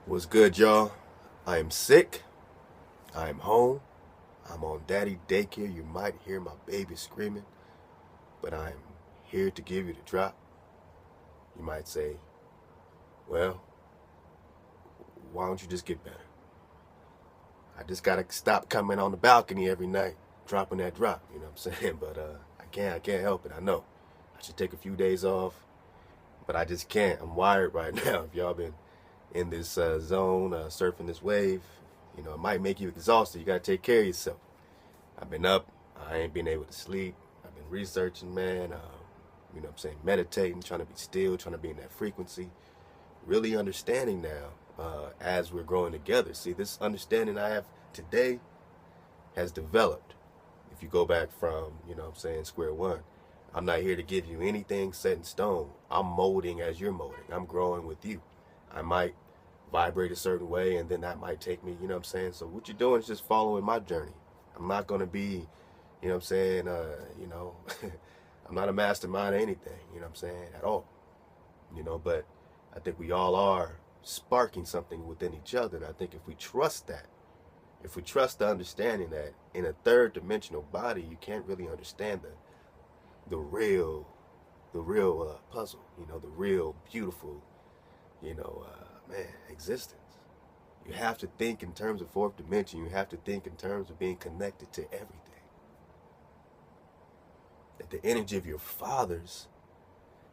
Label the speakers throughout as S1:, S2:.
S1: What's good, y'all? I am sick. I am home. I'm on daddy daycare. You might hear my baby screaming, but I'm here to give you the drop. You might say, well, why don't you just get better? I just gotta stop coming on the balcony every night, dropping that drop, you know what I'm saying? But I can't help it. I know. I should take a few days off, but I just can't. I'm wired right now. If y'all been in this zone, surfing this wave, it might make you exhausted. You gotta take care of yourself. I've been up. I ain't been able to sleep. I've been researching, man. Meditating, trying to be still, trying to be in that frequency. Really understanding now as we're growing together. See, this understanding I have today has developed. If you go back from, square one, I'm not here to give you anything set in stone. I'm molding as you're molding. I'm growing with you. I might vibrate a certain way, and then that might take me, So what you're doing is just following my journey. I'm not going to be, I'm not a mastermind or anything, at all. But I think we all are sparking something within each other. And I think if we trust that, if we trust the understanding that in a third dimensional body, you can't really understand the real puzzle, the real beautiful, existence. You have to think in terms of fourth dimension. You have to think in terms of being connected to everything. That the energy of your fathers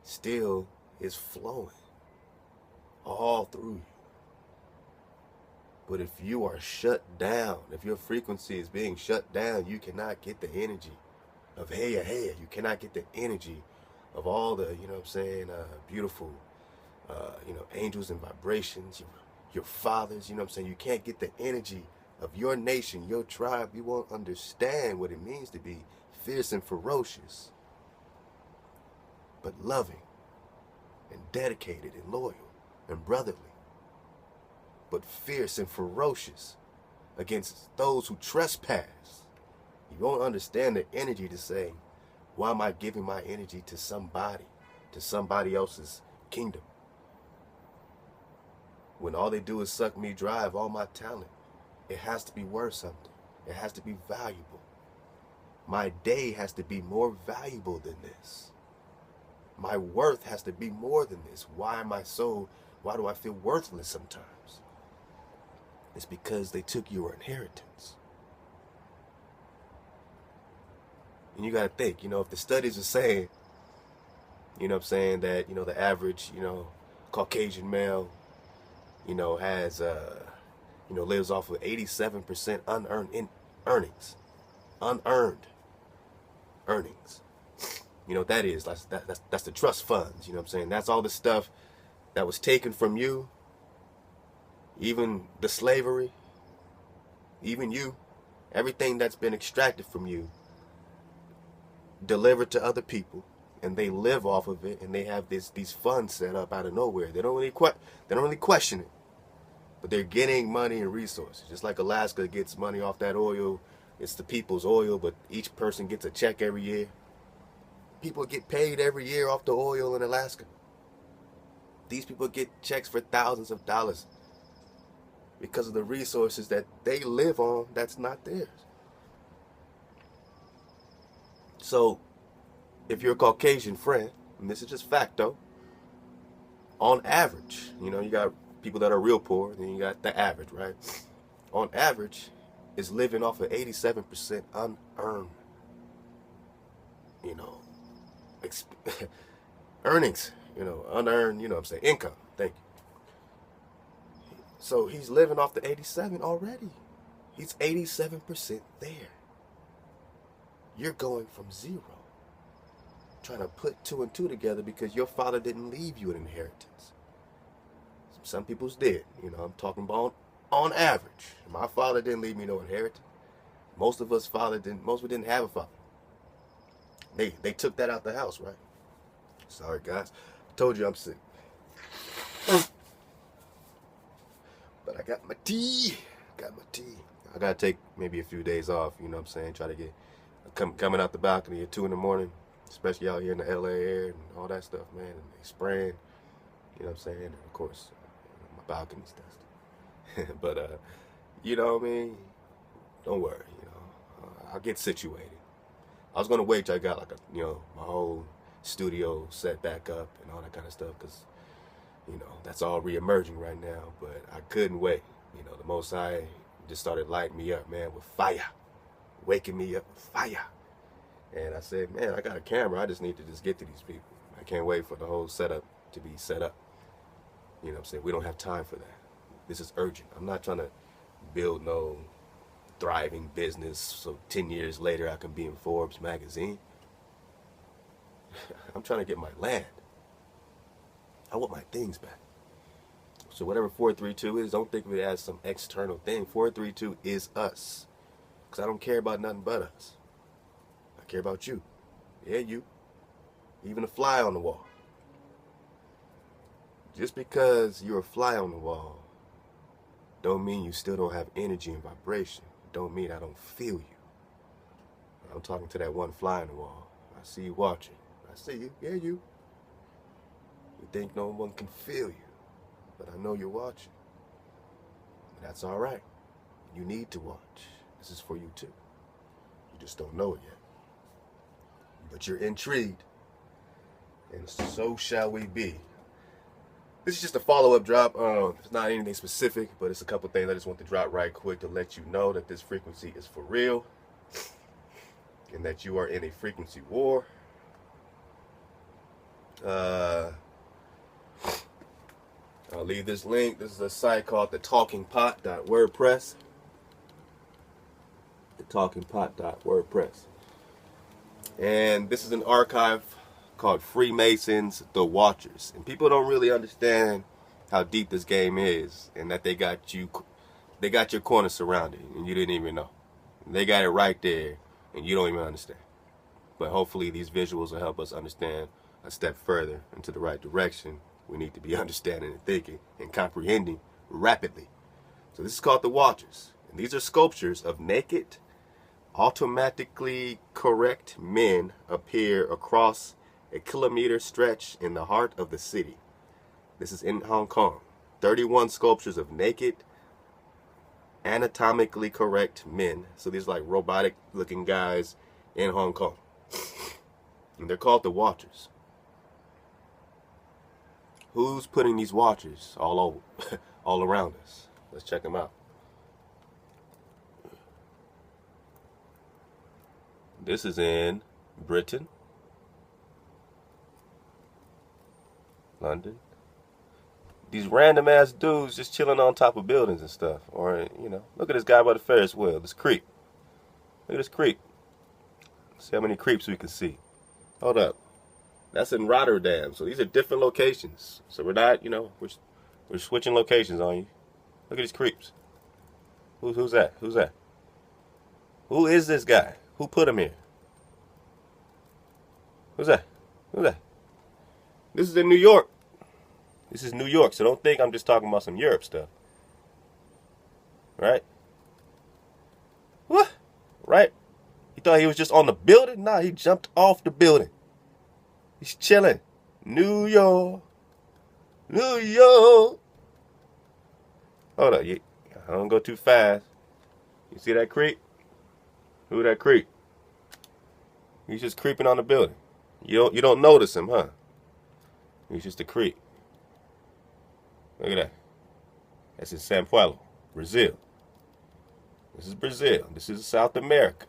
S1: still is flowing all through you. But if you are shut down, if your frequency is being shut down, you cannot get the energy of Heya. You cannot get the energy of all the, beautiful, angels and vibrations, your fathers, You can't get the energy of your nation, your tribe. You won't understand what it means to be fierce and ferocious, but loving and dedicated and loyal and brotherly, but fierce and ferocious against those who trespass. You won't understand the energy to say, why am I giving my energy to somebody else's kingdom? When all they do is suck me dry of all my talent. It has to be worth something. It has to be valuable. My day has to be more valuable than this. My worth has to be more than this. Why do I feel worthless sometimes? It's because they took your inheritance. And you got to think, if the studies are saying, that, the average, Caucasian male, has, lives off of 87% unearned earnings. Unearned earnings. What that is? That's the trust funds. That's all the stuff that was taken from you. Even the slavery. Even you. Everything that's been extracted from you. Delivered to other people. And they live off of it. And they have these funds set up out of nowhere. They don't really question it. But they're getting money and resources. Just like Alaska gets money off that oil. It's the people's oil, but each person gets a check every year. People get paid every year off the oil in Alaska. These people get checks for thousands of dollars because of the resources that they live on that's not theirs. So, if you're a Caucasian friend, and this is just fact though, on average, you got people that are real poor, then you got the average, right? On average, is living off of 87% unearned, earnings, unearned, income. Thank you. So he's living off the 87 already. He's 87% there. You're going from zero, trying to put two and two together because your father didn't leave you an inheritance. Some people's did. I'm talking about on average. My father didn't leave me no inheritance. Most of us didn't have a father. They took that out the house, right? Sorry, guys. I told you I'm sick. But I got my tea. I got to take maybe a few days off, Try to get coming out the balcony at 2 in the morning, especially out here in the LA air and all that stuff, man. And they spraying, And of course, my balcony's dusty. But you know what I mean? Don't worry, I'll get situated. I was gonna wait till I got like my whole studio set back up and all that kind of stuff, because that's all re-emerging right now. But I couldn't wait. The Most High just started lighting me up, man, with fire, waking me up with fire. And I said, man, I got a camera. I just need to just get to these people. I can't wait for the whole setup to be set up. You know what I'm saying? We don't have time for that. This is urgent. I'm not trying to build no thriving business so 10 years later I can be in Forbes magazine. I'm trying to get my land. I want my things back. So whatever 432 is, don't think of it as some external thing. 432 is us. Because I don't care about nothing but us. I care about you. Yeah, you. Even a fly on the wall. Just because you're a fly on the wall don't mean you still don't have energy and vibration. Don't mean I don't feel you. I'm talking to that one fly on the wall. I see you watching. I see you. Yeah, you. You think no one can feel you, but I know you're watching. That's all right. You need to watch. This is for you too. You just don't know it yet. But you're intrigued, and so shall we be. This is just a follow-up drop. It's not anything specific, but it's a couple things I just want to drop right quick to let you know that this frequency is for real and that you are in a frequency war. I'll leave this link. This is a site called thetalkingpot.wordpress. Thetalkingpot.wordpress. And this is an archive called Freemasons, the Watchers. And people don't really understand how deep this game is, and that they got your corner surrounded and you didn't even know. They got it right there and you don't even understand. But hopefully these visuals will help us understand a step further into the right direction. We need to be understanding and thinking and comprehending rapidly. So this is called the Watchers. And these are sculptures of naked, automatically correct men appear across a kilometer stretch in the heart of the city. This is in Hong Kong. 31 sculptures of naked, anatomically correct men. So these are like robotic looking guys in Hong Kong. And they're called the Watchers. Who's putting these watchers all over, all around us? Let's check them out. This is in Britain, London. These random ass dudes just chilling on top of buildings and stuff. Or, look at this guy by the Ferris wheel, this creep. Look at this creep. See how many creeps we can see. Hold up. That's in Rotterdam. So these are different locations. So we're not, we're switching locations on you. Look at these creeps. Who's that? Who's that? Who is this guy? Who put him here? Who's that? Who's that? This is in New York. This is New York, so don't think I'm just talking about some Europe stuff. Right? What? Right? You thought he was just on the building? Nah, he jumped off the building. He's chilling. New York. New York. Hold up. I don't go too fast. You see that creep? Who that creep? He's just creeping on the building. You don't notice him, huh? He's just a creep. Look at that. That's in São Paulo, Brazil. This is Brazil. This is South America.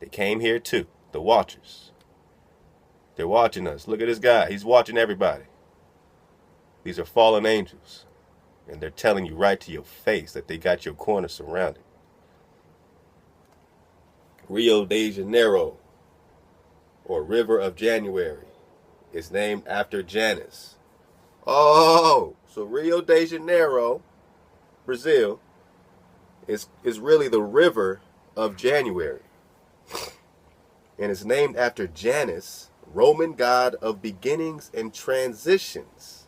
S1: They came here too. The Watchers. They're watching us. Look at this guy. He's watching everybody. These are fallen angels. And they're telling you right to your face that they got your corner surrounded. Rio de Janeiro, or River of January, is named after Janus. Oh, so Rio de Janeiro, Brazil, is really the River of January. And it's named after Janus, Roman god of beginnings and transitions.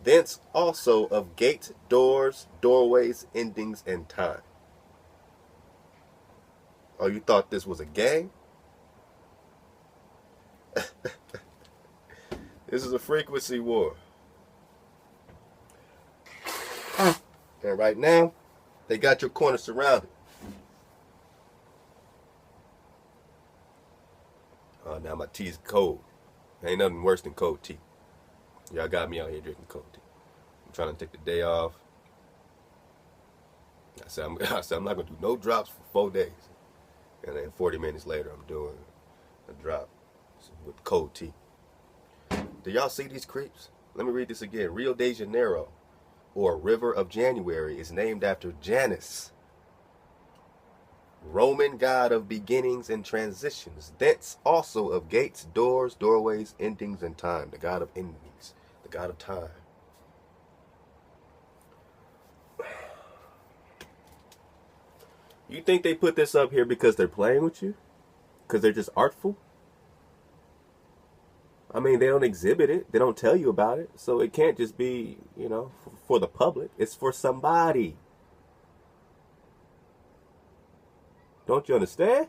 S1: Thence also of gates, doors, doorways, endings, and time. Oh, you thought this was a game? This is a frequency war. And right now, they got your corner surrounded. Oh, now my tea is cold. Ain't nothing worse than cold tea. Y'all got me out here drinking cold tea. I'm trying to take the day off. I said I'm not going to do no drops for 4 days. And then 40 minutes later, I'm doing a drop with cold tea. Do y'all see these creeps? Let me read this again. Rio de Janeiro, or River of January, is named after Janus, Roman god of beginnings and transitions, thence also of gates, doors, doorways, endings, and time. The god of endings, the god of time. You think they put this up here because they're playing with you? Because they're just artful? I mean, they don't exhibit it. They don't tell you about it. So it can't just be, you know, for the public. It's for somebody. Don't you understand?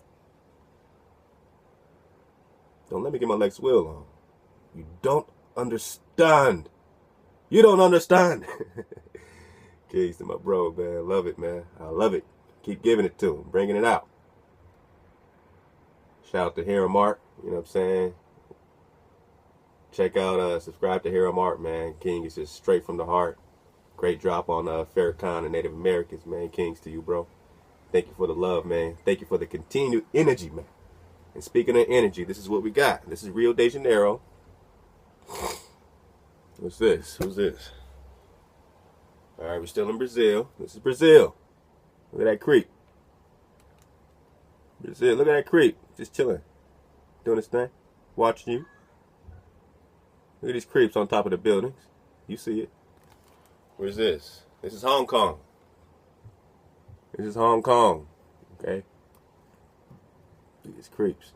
S1: Don't let me get my Lex Will on. You don't understand. You don't understand. Keys to my bro, man. Love it, man. I love it. Keep giving it to him. Bringing it out. Shout out to Harmonic. You know what I'm saying? Check out, subscribe to Harmonic, man. King is just straight from the heart. Great drop on Farrakhan and Native Americans, man. Kings to you, bro. Thank you for the love, man. Thank you for the continued energy, man. And speaking of energy, this is what we got. This is Rio de Janeiro. What's this? Who's this? All right, we're still in Brazil. This is Brazil. Look at that creep. Brazil, look at that creep. Just chilling. Doing his thing. Watching you. Look at these creeps on top of the buildings. You see it. Where's this? This is Hong Kong. This is Hong Kong. Okay? Look at these creeps.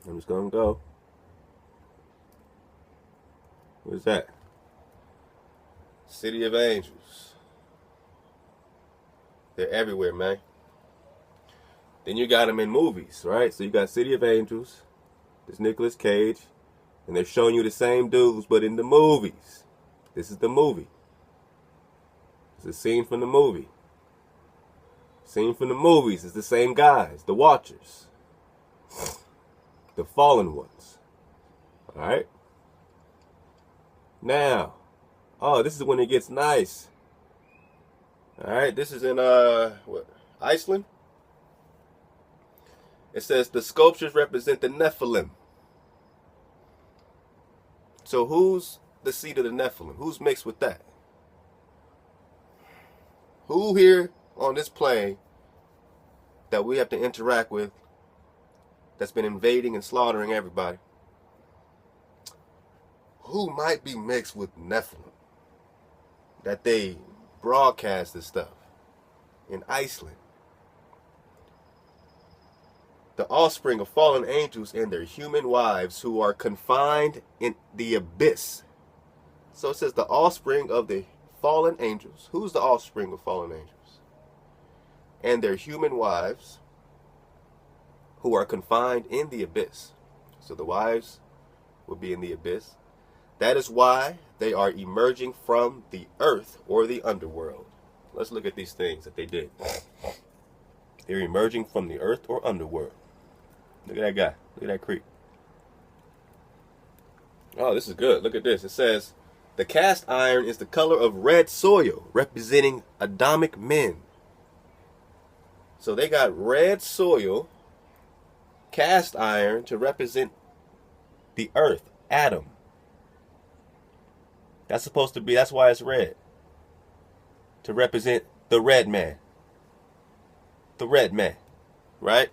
S1: I'm just gonna go. What's that? City of Angels. They're everywhere, man. Then you got them in movies, right? So you got City of Angels. It's Nicolas Cage, and they're showing you the same dudes, but in the movies. This is the movie. It's a scene from the movie. Scene from the movies is the same guys, the Watchers, the fallen ones. All right. Now, oh, this is when it gets nice. All right, this is in what, Iceland. It says the sculptures represent the Nephilim. So who's the seed of the Nephilim? Who's mixed with that? Who here on this plane that we have to interact with that's been invading and slaughtering everybody? Who might be mixed with Nephilim? That they broadcast this stuff in Iceland. The offspring of fallen angels and their human wives who are confined in the abyss. So it says the offspring of the fallen angels. Who's the offspring of fallen angels? And their human wives who are confined in the abyss. So the wives will be in the abyss. That is why they are emerging from the earth or the underworld. Let's look at these things that they did. They're emerging from the earth or underworld. Look at that guy. Look at that creep. Oh, this is good. Look at this. It says, the cast iron is the color of red soil, representing Adamic men. So they got red soil, cast iron, to represent the earth, Adam. That's supposed to be, that's why it's red. To represent the red man. The red man. Right?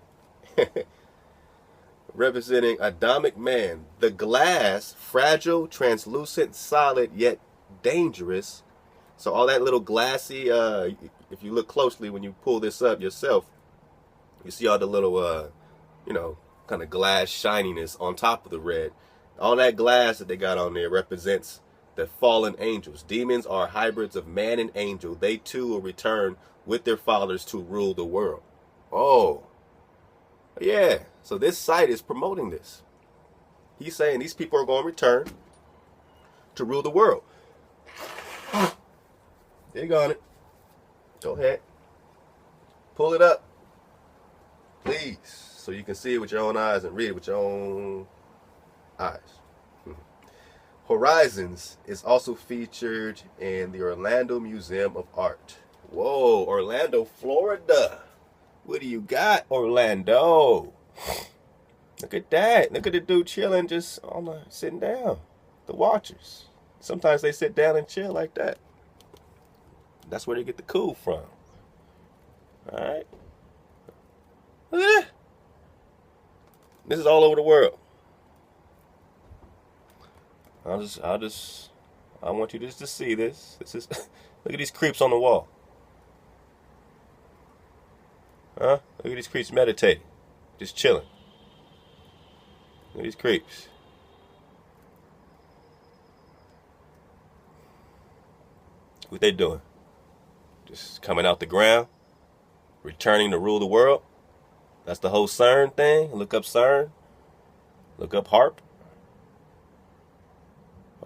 S1: Representing Adamic man. The glass, fragile, translucent, solid, yet dangerous. So all that little glassy, if you look closely when you pull this up yourself, you see all the little, kind of glass shininess on top of the red. All that glass that they got on there represents the fallen angels. Demons are hybrids of man and angel. They too will return with their fathers to rule the world. Oh, yeah. So this site is promoting this. He's saying these people are going to return to rule the world. Dig on it. Go ahead. Pull it up, please, so you can see it with your own eyes and read it with your own eyes. Horizons is also featured in the Orlando Museum of Art. Whoa, Orlando, Florida. What do you got, Orlando? Look at that. Look at the dude chilling, just on the sitting down. The watchers. Sometimes they sit down and chill like that. That's where they get the cool from. All right. Look at that. This is all over the world. I want you just to see this. This is, look at these creeps on the wall. Huh? Look at these creeps meditating. Just chilling. Look at these creeps. What they doing? Just coming out the ground, returning to rule the world. That's the whole CERN thing. Look up CERN. Look up HARP.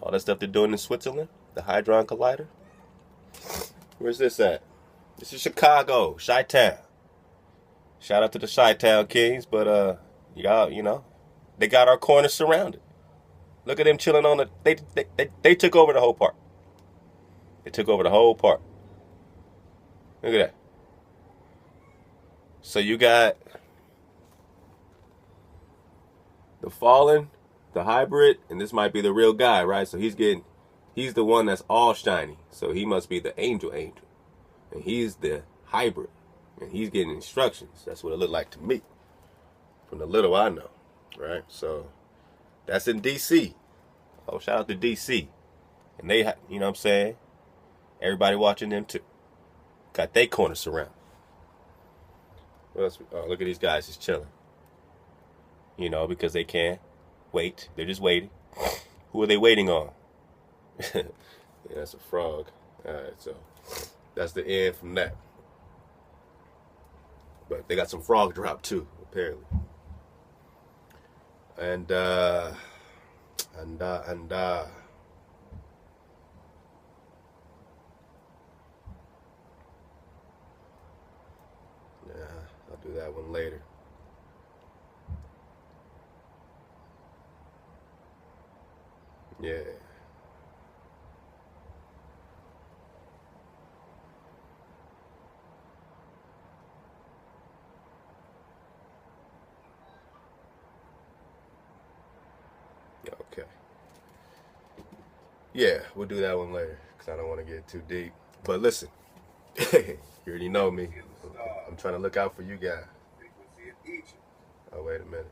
S1: All that stuff they're doing in Switzerland. The Hadron Collider. Where's this at? This is Chicago, Chi-Town. Shout out to the Chi-Town Kings, but y'all, you know, they got our corner surrounded. Look at them chilling on the. They took over the whole park. They took over the whole park. Look at that. So you got the fallen, the hybrid, and this might be the real guy, right? So he's the one that's all shiny. So he must be the angel. And he's the hybrid. And he's getting instructions. That's what it looked like to me. From the little I know, right? So that's in D.C. Oh, shout out to D.C. And they, you know what I'm saying? Everybody watching them too. Got their corner surrounded. What else? Oh, look at these guys just chilling. You know, because they can't wait. They're just waiting. Who are they waiting on? Yeah, that's a frog. All right, so that's the end from that. But they got some frog drop too, apparently. And yeah, I'll do that one later. Yeah. Okay. Yeah, we'll do that one later because I don't want to get too deep. But listen, you already know me. I'm trying to look out for you guys. Oh, wait a minute.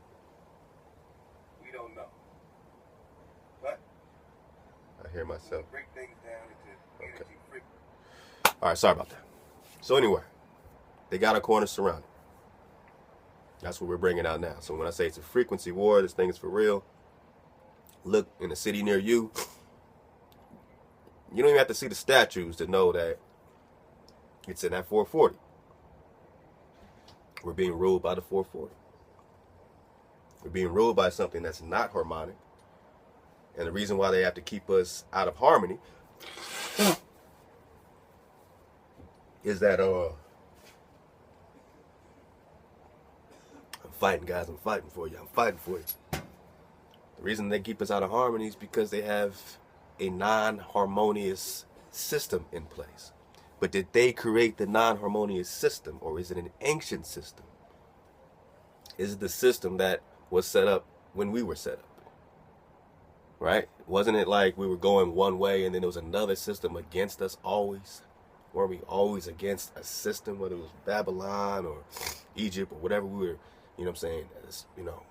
S2: We don't know. But
S1: I hear myself.
S2: break things down into energy frequency.
S1: All right, sorry about that. So anyway, they got a corner surrounded. That's what we're bringing out now. So when I say it's a frequency war, this thing is for real. Look in a city near you. You don't even have to see the statues to know that it's in that 440. We're being ruled by the 440. We're being ruled by something that's not harmonic. And the reason why they have to keep us out of harmony is that I'm fighting, guys. I'm fighting for you. I'm fighting for you. The reason they keep us out of harmony is because they have a non-harmonious system in place. But did they create the non-harmonious system, or is it an ancient system? Is it the system that was set up when we were set up? Right? Wasn't it like we were going one way and then there was another system against us always? Weren't we always against a system, whether it was Babylon or Egypt or whatever we were, you know what I'm saying? You know,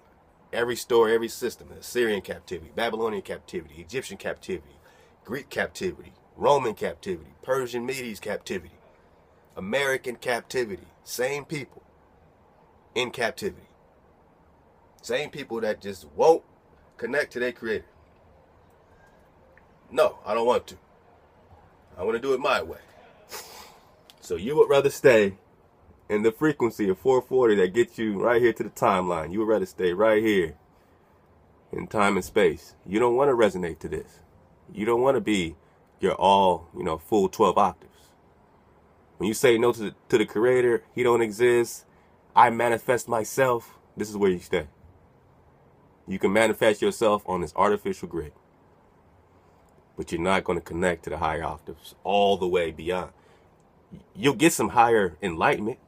S1: every story, every system, Assyrian captivity, Babylonian captivity, Egyptian captivity, Greek captivity, Roman captivity, Persian Medes captivity, American captivity, same people in captivity. Same people that just won't connect to their creator. No, I don't want to. I want to do it my way. So you would rather stay in the frequency of 440 that gets you right here to the timeline. You would rather stay right here in time and space. You don't want to resonate to this. You don't want to be your all, full 12 octaves. When you say no to the Creator, He don't exist, I manifest myself, this is where you stay. You can manifest yourself on this artificial grid, but you're not going to connect to the higher octaves all the way beyond. You'll get some higher enlightenment.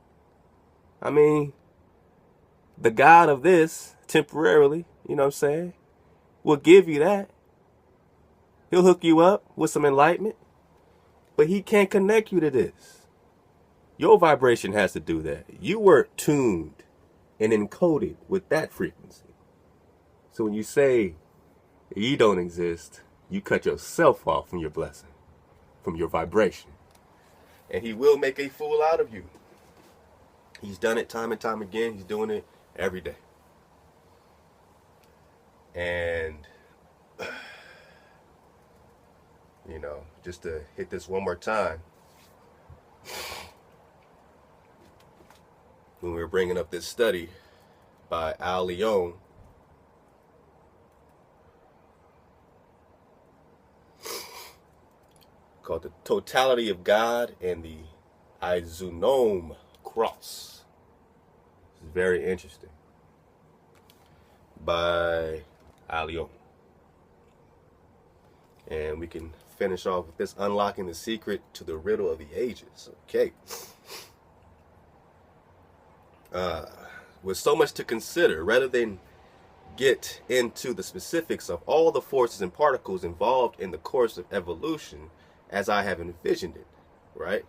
S1: I mean, the God of this, temporarily, you know what I'm saying, will give you that. He'll hook you up with some enlightenment, but He can't connect you to this. Your vibration has to do that. You were tuned and encoded with that frequency. So when you say you don't exist, you cut yourself off from your blessing, from your vibration. And He will make a fool out of you. He's done it time and time again. He's doing it every day. And, you know, just to hit this one more time, when we were bringing up this study by Al Leon, called The Totality of God and the Izunome Cross. This is very interesting. By Al Leon. And we can finish off with this: unlocking the secret to the riddle of the ages. Okay. With so much to consider, rather than get into the specifics of all the forces and particles involved in the course of evolution as I have envisioned it, right?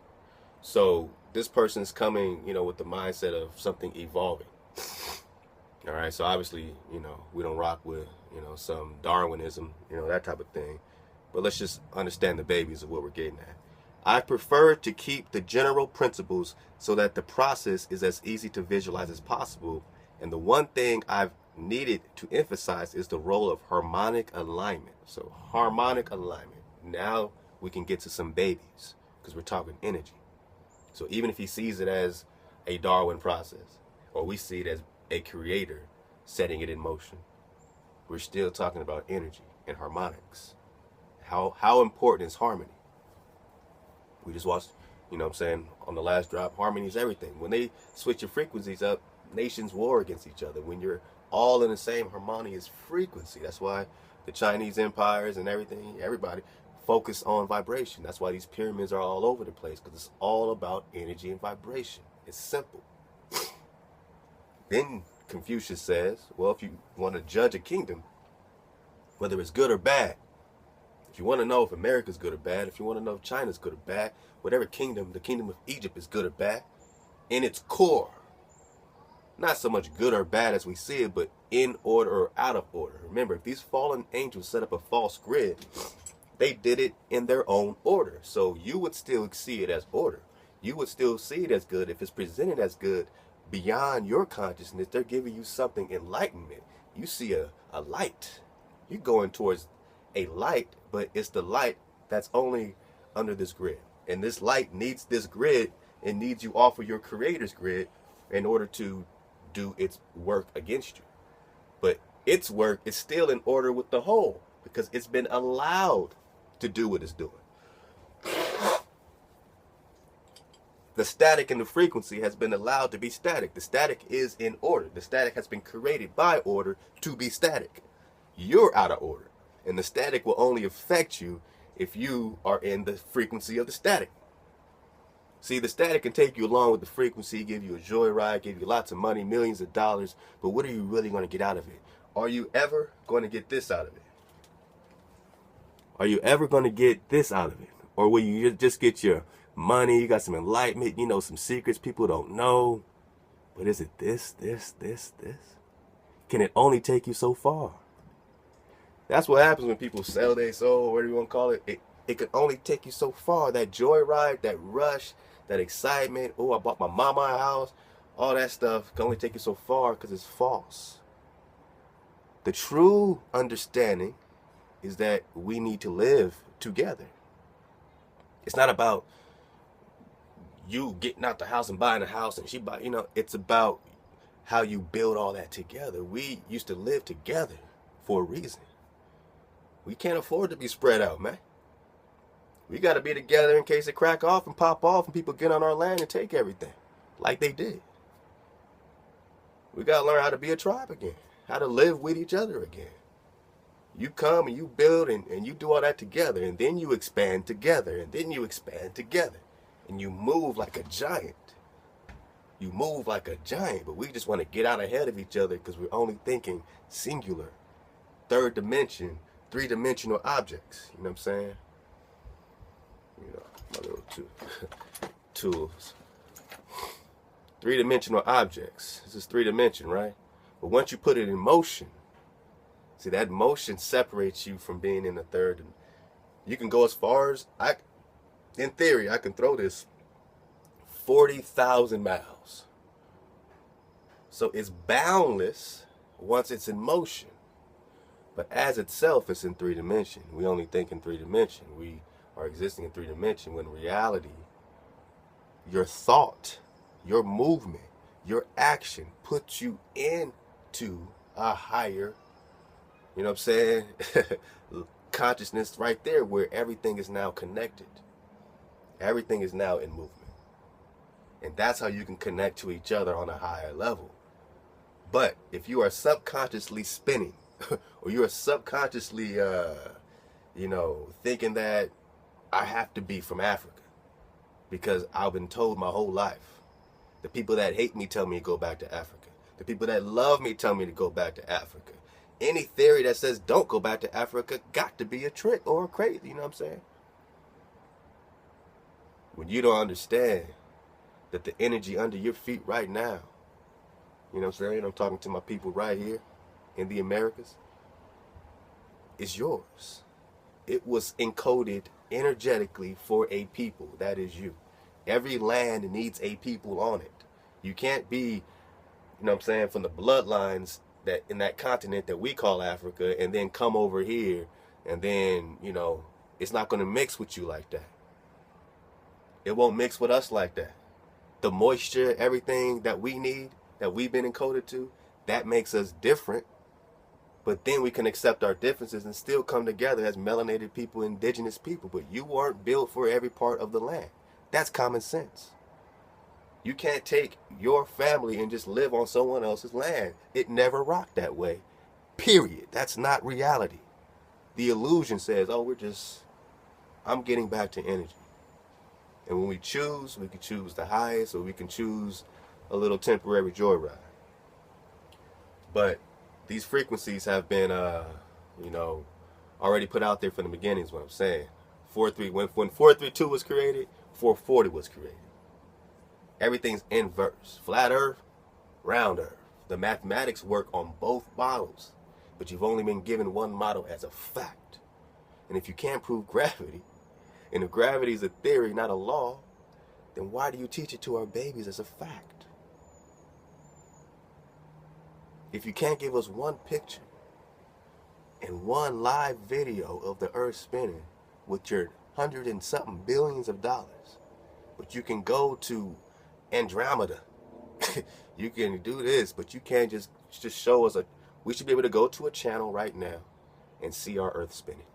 S1: So this person's coming, you know, with the mindset of something evolving. All right, so obviously, you know, we don't rock with, you know, some Darwinism, you know, that type of thing. But let's just understand the babies of what we're getting at. I prefer to keep the general principles so that the process is as easy to visualize as possible. And the one thing I've needed to emphasize is the role of harmonic alignment. So harmonic alignment. Now we can get to some babies because we're talking energy. So even if he sees it as a Darwin process, or we see it as a creator setting it in motion, we're still talking about energy and harmonics. How important is harmony? We just watched, you know what I'm saying, on the last drop, harmony is everything. When they switch your frequencies up, nations war against each other. When you're all in the same harmonious frequency, that's why the Chinese empires and everything, everybody focus on vibration. That's why these pyramids are all over the place, because it's all about energy and vibration. It's simple. Then Confucius says, well, if you want to judge a kingdom, whether it's good or bad, if you want to know if America's good or bad, if you want to know if China's good or bad, whatever kingdom, the kingdom of Egypt is good or bad, in its core, not so much good or bad as we see it, but in order or out of order. Remember, if these fallen angels set up a false grid, they did it in their own order. So you would still see it as order. You would still see it as good if it's presented as good beyond your consciousness. They're giving you something enlightenment. You see a light. You're going towards a light, but it's the light that's only under this grid. And this light needs this grid and needs you off of your creator's grid in order to do its work against you. But its work is still in order with the whole because it's been allowed to do what it's doing. The static in the frequency has been allowed to be static. The static is in order. The static has been created by order to be static. You're out of order. And the static will only affect you if you are in the frequency of the static. See, the static can take you along with the frequency, give you a joyride, give you lots of money, millions of dollars. But what are you really going to get out of it? Are you ever going to get this out of it? Are you ever going to get this out of it? Or will you just get your money, you got some enlightenment, you know, some secrets people don't know? But is it this? Can it only take you so far? That's what happens when people sell their soul, whatever you want to call it. It can only take you so far. That joyride, that rush, that excitement. Oh, I bought my mama a house. All that stuff can only take you so far because it's false. The true understanding is that we need to live together. It's not about you getting out the house and buying a house and she buy, you know, it's about how you build all that together. We used to live together for a reason. We can't afford to be spread out, man. We got to be together in case it crack off and pop off and people get on our land and take everything like they did. We got to learn how to be a tribe again, how to live with each other again. You come and you build and you do all that together, and then you expand together, and then you expand together, and you move like a giant. You move like a giant, but we just want to get out ahead of each other because we're only thinking singular, third dimension, three-dimensional objects. You know what I'm saying? You know, my little tools. Three-dimensional objects. This is three-dimension, right? But once you put it in motion, see, that motion separates you from being in the third. You can go as far as, in theory, I can throw this 40,000 miles. So it's boundless once it's in motion. But as itself, it's in three dimension. We only think in three dimension. We are existing in three dimension when in reality, your thought, your movement, your action puts you into a higher, you know what I'm saying, consciousness right there where everything is now connected. Everything is now in movement. And that's how you can connect to each other on a higher level. But if you are subconsciously spinning, or you are subconsciously, thinking that I have to be from Africa because I've been told my whole life. The people that hate me tell me to go back to Africa. The people that love me tell me to go back to Africa. Any theory that says don't go back to Africa got to be a trick or a crazy, you know what I'm saying? When you don't understand that the energy under your feet right now, you know what I'm saying? I'm talking to my people right here in the Americas. It's yours. It was encoded energetically for a people. That is you. Every land needs a people on it. You can't be, you know what I'm saying, from the bloodlines that in that continent that we call Africa and then come over here and then, it's not going to mix with you like that. It won't mix with us like that. The moisture, everything that we need, that we've been encoded to, that makes us different. But then we can accept our differences and still come together as melanated people, indigenous people. But you weren't built for every part of the land. That's common sense. You can't take your family and just live on someone else's land. It never rocked that way. Period. That's not reality. The illusion says, I'm getting back to energy. And when we choose, we can choose the highest, or we can choose a little temporary joyride. But these frequencies have been, already put out there from the beginning is what I'm saying. When 432 was created, 440 was created. Everything's inverse. Flat Earth, round Earth. The mathematics work on both models, but you've only been given one model as a fact. And if you can't prove gravity, and if gravity is a theory, not a law, then why do you teach it to our babies as a fact? If you can't give us one picture and one live video of the Earth spinning with your $100 and something billions of dollars, but you can go to Andromeda, you can do this, but you can't just show us we should be able to go to a channel right now and see our Earth spinning.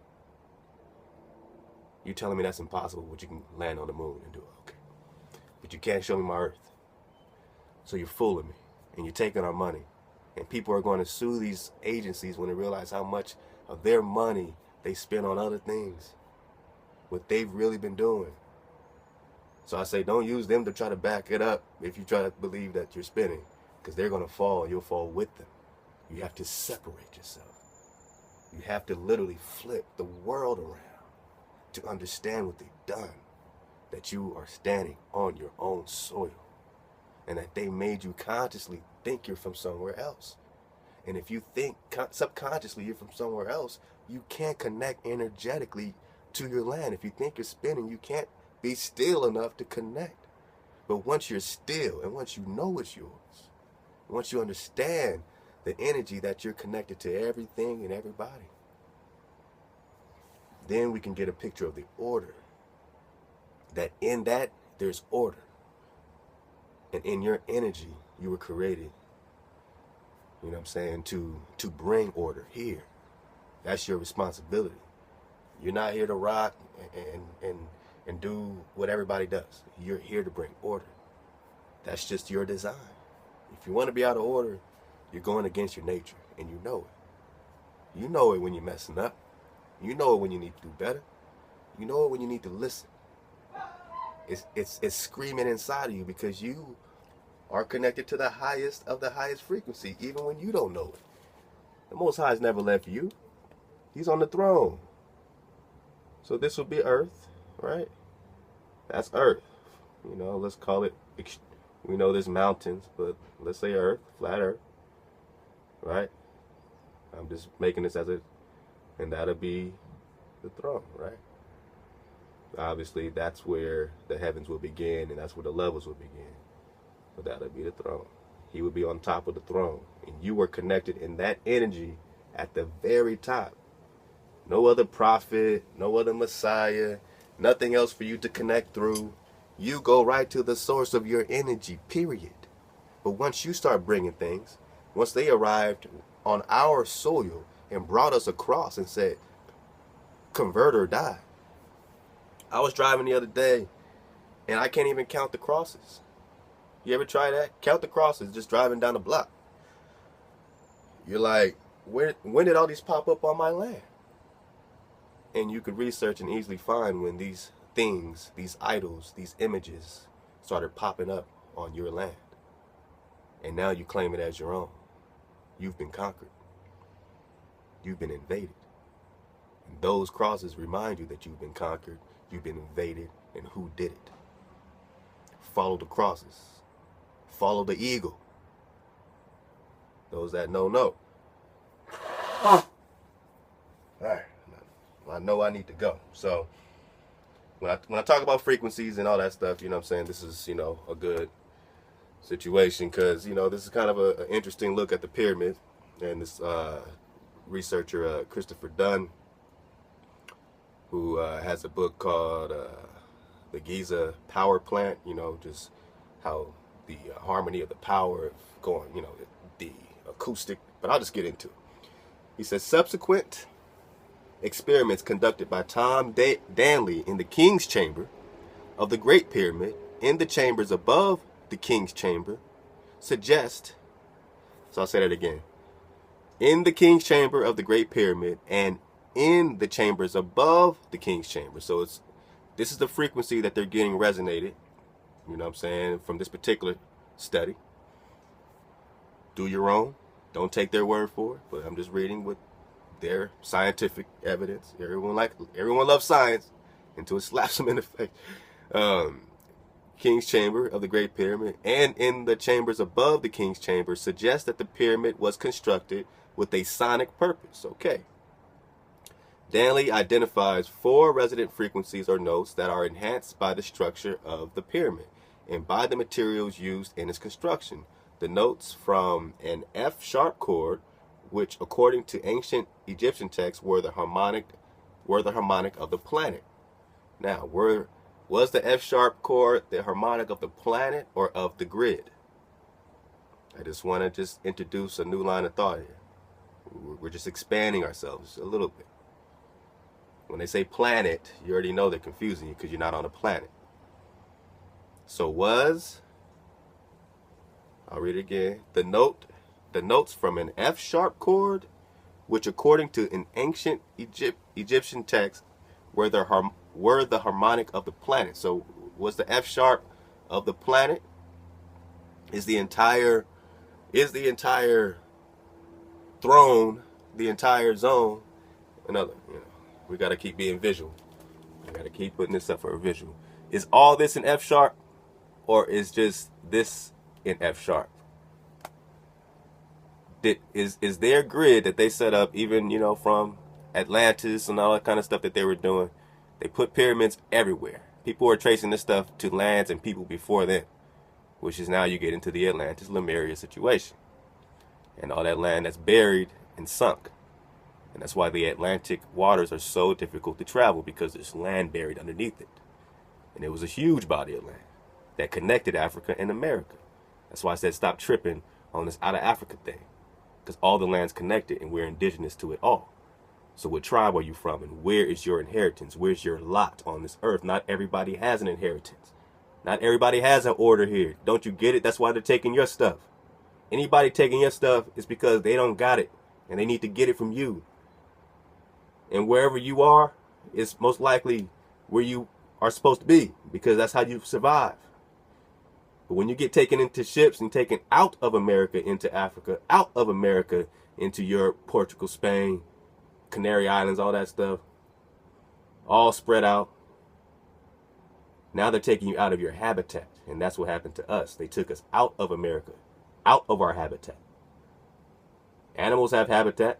S1: You telling me that's impossible, but you can land on the moon and do it, okay? But you can't show me my Earth. So you're fooling me, and you're taking our money. And people are going to sue these agencies when they realize how much of their money they spend on other things, what they've really been doing. So I say, don't use them to try to back it up if you try to believe that you're spinning, because they're going to fall, and you'll fall with them. You have to separate yourself. You have to literally flip the world around to understand what they've done, that you are standing on your own soil, and that they made you consciously think you're from somewhere else. And if you think subconsciously you're from somewhere else, you can't connect energetically to your land. If you think you're spinning, you can't be still enough to connect. But once you're still, and once you know it's yours, once you understand the energy that you're connected to everything and everybody, then we can get a picture of the order. That in that, there's order. And in your energy, you were created, you know what I'm saying, to bring order here. That's your responsibility. You're not here to rock and do what everybody does. You're here to bring order. That's just your design. If you want to be out of order, you're going against your nature, and you know it. You know it when you're messing up. You know it when you need to do better. You know it when you need to listen. It's screaming inside of you because you are connected to the highest of the highest frequency, even when you don't know it. The Most High has never left you. He's on the throne. So this will be Earth, right? That's Earth. You know, let's call it, we know there's mountains, but let's say Earth, flat Earth, right? I'm just making this as a, and that'll be the throne, right? Obviously, that's where the heavens will begin, and that's where the levels will begin. But that'll be the throne. He would be on top of the throne, and you were connected in that energy at the very top. No other prophet, no other Messiah, nothing else for you to connect through. You go right to the source of your energy, period. But once you start bringing things, once they arrived on our soil and brought us across and said, convert or die. I was driving the other day, and I can't even count the crosses. You ever try that? Count the crosses just driving down the block. You're like, when did all these pop up on my land? And you could research and easily find when these things, these idols, these images started popping up on your land. And now you claim it as your own. You've been conquered. You've been invaded. And those crosses remind you that you've been conquered, you've been invaded, and who did it. Follow the crosses. Follow the eagle. Those that know. All right. I know I need to go. So when I talk about frequencies and all that stuff, you know what I'm saying, this is, you know, a good situation because, you know, this is kind of an interesting look at the pyramid. And this researcher, Christopher Dunn, who has a book called The Giza Power Plant, you know, just how the harmony of the power of going, you know, the acoustic, but I'll just get into it. He says, subsequent experiments conducted by Tom Danley in the King's Chamber of the Great Pyramid, in the chambers above the King's Chamber, suggest, so I'll say that again, in the King's Chamber of the Great Pyramid and in the chambers above the King's Chamber. So this is the frequency that they're getting resonated, you know what I'm saying, from this particular study. Do your own. Don't take their word for it, but I'm just reading what their scientific evidence. Everyone loves science until it slaps them in the face. King's Chamber of the Great Pyramid and in the chambers above the King's Chamber suggest that the pyramid was constructed with a sonic purpose. Okay. Danley identifies 4 resonant frequencies or notes that are enhanced by the structure of the pyramid and by the materials used in its construction. The notes from an F sharp chord, which according to ancient Egyptian texts were the harmonic of the planet. Now, was the F sharp chord the harmonic of the planet or of the grid? I just want to introduce a new line of thought here. We're just expanding ourselves a little bit. When they say planet, you already know they're confusing you because you're not on a planet. So I'll read it again. The notes from an F sharp chord, which according to an ancient Egyptian text were the harmonic of the planet. So was the F sharp of the planet? Is the entire throne, the entire zone, another, you know, we got to keep being visual. We got to keep putting this up for a visual. Is all this in F sharp, or is just this in F sharp? Is their grid that they set up, even, you know, from Atlantis and all that kind of stuff that they were doing, they put pyramids everywhere. People are tracing this stuff to lands and people before them, which is now you get into the Atlantis Lemuria situation and all that land that's buried and sunk. And that's why the Atlantic waters are so difficult to travel, because there's land buried underneath it. And it was a huge body of land that connected Africa and America. That's why I said stop tripping on this out of Africa thing, because all the land's connected and we're indigenous to it all. So what tribe are you from, and where is your inheritance? Where's your lot on this earth? Not everybody has an inheritance. Not everybody has an order here. Don't you get it? That's why they're taking your stuff. Anybody taking your stuff is because they don't got it, and they need to get it from you. And wherever you are is most likely where you are supposed to be, because that's how you survive. But when you get taken into ships and taken out of America into Africa, out of America into Europe, Portugal, Spain, Canary Islands, all that stuff, all spread out, now they're taking you out of your habitat. And that's what happened to us. They took us out of America, out of our habitat. Animals have habitat.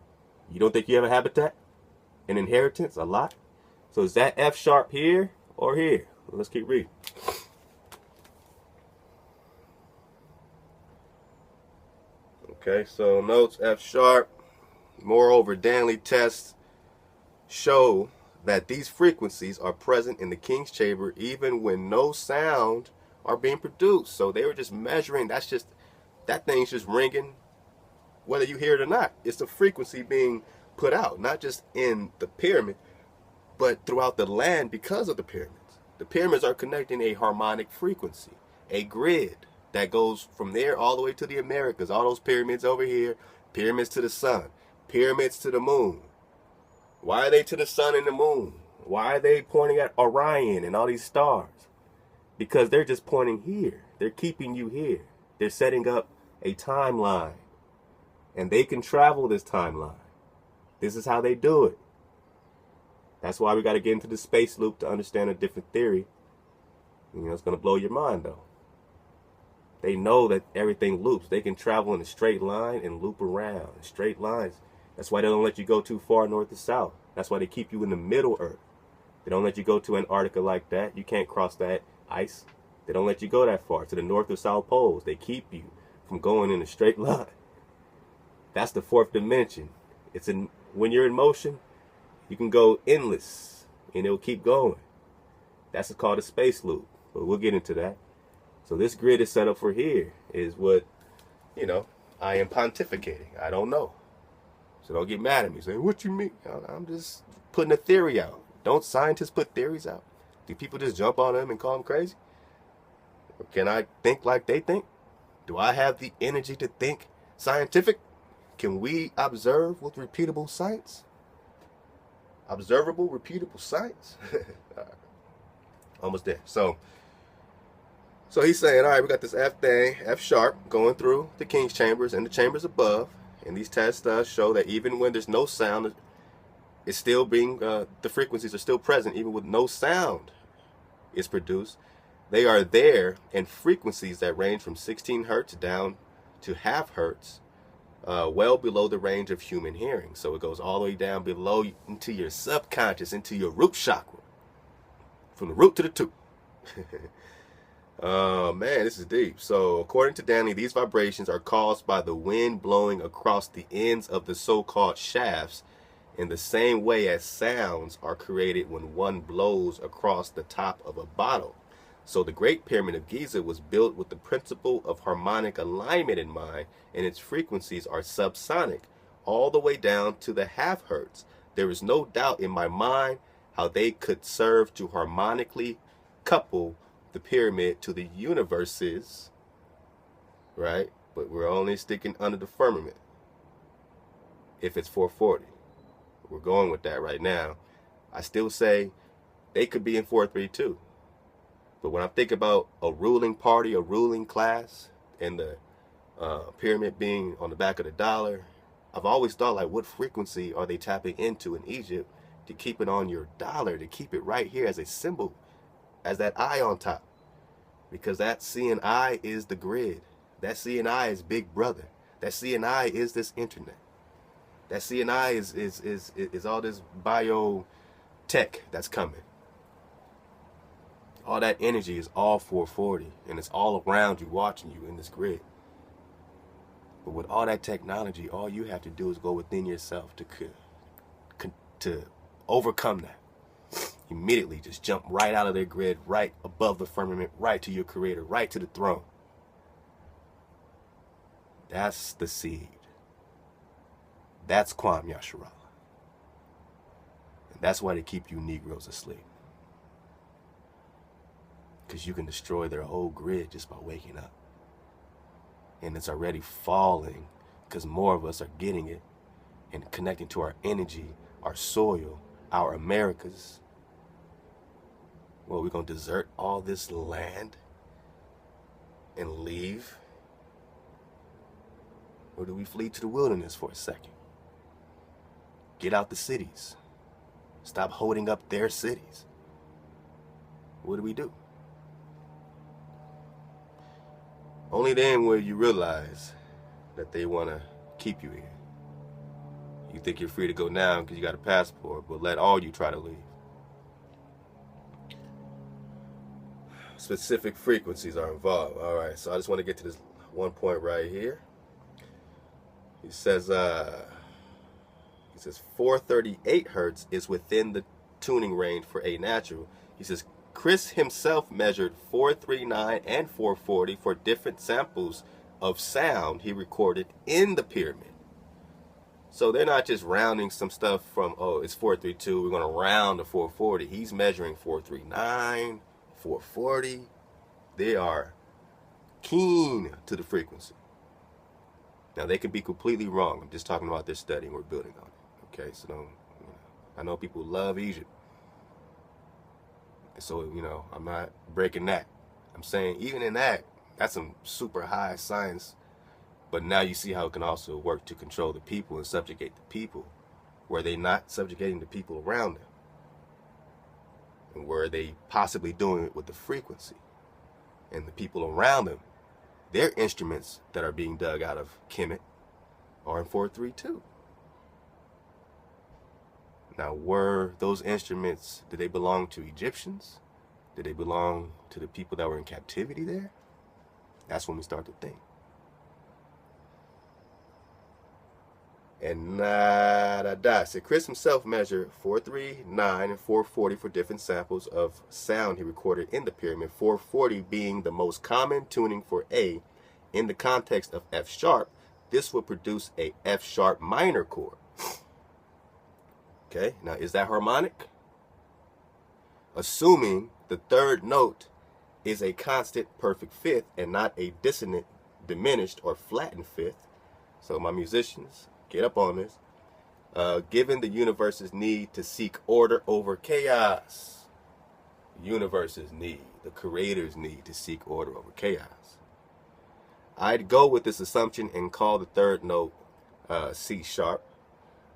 S1: You don't think you have a habitat? An inheritance? A lot? So is that F sharp here or here? Let's keep reading. Okay, so notes F sharp. Moreover, Danley tests show that these frequencies are present in the king's chamber even when no sound are being produced. So they were just measuring. That thing's just ringing whether you hear it or not. It's the frequency being put out, not just in the pyramid, but throughout the land because of the pyramids. The pyramids are connecting a harmonic frequency, a grid that goes from there all the way to the Americas. All those pyramids over here, pyramids to the sun, pyramids to the moon. Why are they to the sun and the moon? Why are they pointing at Orion and all these stars? Because they're just pointing here. They're keeping you here. They're setting up a timeline. And they can travel this timeline. This is how they do it. That's why we got to get into the space loop to understand a different theory. You know, it's going to blow your mind, though. They know that everything loops. They can travel in a straight line and loop around in straight lines. That's why they don't let you go too far north to south. That's why they keep you in the middle earth. They don't let you go to Antarctica like that. You can't cross that ice. They don't let you go that far to the north or south poles. They keep you from going in a straight line. That's the fourth dimension. When you're in motion, you can go endless and it'll keep going. That's called a space loop. But we'll get into that. So this grid is set up for here is what, I am pontificating. I don't know. So don't get mad at me. Say, what you mean? I'm just putting a theory out. Don't scientists put theories out? Do people just jump on them and call them crazy? Or can I think like they think? Do I have the energy to think scientific? Can we observe with repeatable science? Observable, repeatable science? Almost there. So he's saying, all right, we got this F thing, F sharp, going through the king's chambers and the chambers above. And these tests show that even when there's no sound, it's still being, the frequencies are still present, even with no sound is produced. They are there in frequencies that range from 16 hertz down to half hertz, well below the range of human hearing. So it goes all the way down below into your subconscious, into your root chakra, from the root to the tooth. Oh man, this is deep. So according to Danley, these vibrations are caused by the wind blowing across the ends of the so-called shafts in the same way as sounds are created when one blows across the top of a bottle. So the Great Pyramid of Giza was built with the principle of harmonic alignment in mind, and its frequencies are subsonic, all the way down to the half hertz. There is no doubt in my mind how they could serve to harmonically couple the pyramid to the universes, right? But we're only sticking under the firmament if it's 440. We're going with that right now. I still say they could be in 432. But when I think about a ruling party, a ruling class, and the pyramid being on the back of the dollar, I've always thought, like, what frequency are they tapping into in Egypt to keep it on your dollar, to keep it right here as a symbol, as that eye on top? Because that seeing eye is the grid. That seeing eye is Big Brother. That seeing eye is this internet. That seeing eye is all this biotech that's coming. All that energy is all 440, and it's all around you, watching you in this grid. But with all that technology, all you have to do is go within yourself to overcome that. Immediately just jump right out of their grid, right above the firmament, right to your creator, right to the throne. That's the seed. That's Kwam Yasharala. That's why they keep you Negroes asleep. Because you can destroy their whole grid just by waking up. And it's already falling because more of us are getting it and connecting to our energy, our soil, our Americas. Well, we're going to desert all this land and leave? Or do we flee to the wilderness for a second? Get out the cities. Stop holding up their cities. What do? Only then will you realize that they want to keep you here. You think you're free to go now because you got a passport, but let all you try to leave. Specific frequencies are involved. All right, so I just want to get to this one point right here. He says 438 hertz is within the tuning range for a natural. He says Chris himself measured 439 and 440 for different samples of sound he recorded in the pyramid. So they're not just rounding some stuff from, oh, it's 432, we're going to round to 440. He's measuring 439, 440. They are keen to the frequency. Now, they could be completely wrong. I'm just talking about this study and we're building on it. Okay, so don't, I know people love Egypt. So, I'm not breaking that. I'm saying even in that, that's some super high science. But now you see how it can also work to control the people and subjugate the people, where they're not subjugating the people around them. And where they possibly doing it with the frequency. And the people around them, their instruments that are being dug out of Kemet are in 432. Now, were those instruments, did they belong to Egyptians? Did they belong to the people that were in captivity there? That's when we start to think. And so Chris himself measured 439 and 440 for different samples of sound he recorded in the pyramid, 440 being the most common tuning for A. In the context of F sharp, this would produce a F sharp minor chord. Okay, now is that harmonic? Assuming the third note is a constant perfect fifth and not a dissonant, diminished, or flattened fifth. So my musicians, get up on this. Given the universe's need to seek order over chaos. The universe's need, the creator's need to seek order over chaos. I'd go with this assumption and call the third note C sharp.